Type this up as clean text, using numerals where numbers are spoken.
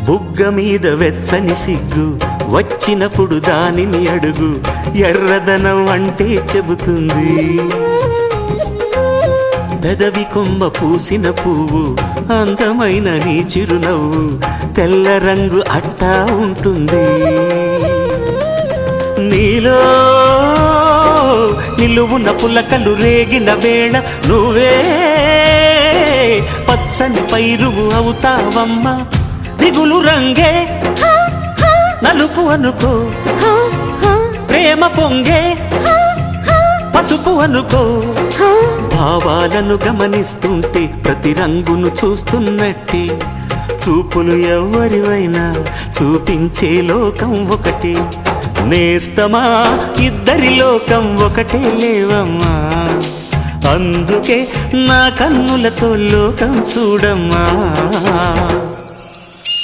బుగ్గ మీద వెచ్చని సిగ్గు వచ్చినప్పుడు దానిని అడుగు, ఎర్రదనం అంటే చెబుతుంది. పెదవి కొమ్మ పూసిన పువ్వు అందమైన నీ చిరునవ్వు, తెల్ల రంగు అట్టా ఉంటుంది. నీలో నిలువున పులకలు రేగిన వేళ నువ్వే పచ్చని పైరువు అవుతావమ్మా. దిగులు రంగే నలుపు అనుకో, ప్రేమ పొంగే పసుపు అనుకో. భావాలను గమనిస్తుంటే ప్రతి రంగును చూస్తున్నట్టే, చూపులు ఎవరివైనా చూపించే లోకం ఒకటి. నేస్తమా ఇద్దరి లోకం ఒకటే లేవమ్మా, అందుకే నా కన్నులతో లోకం చూడమ్మా.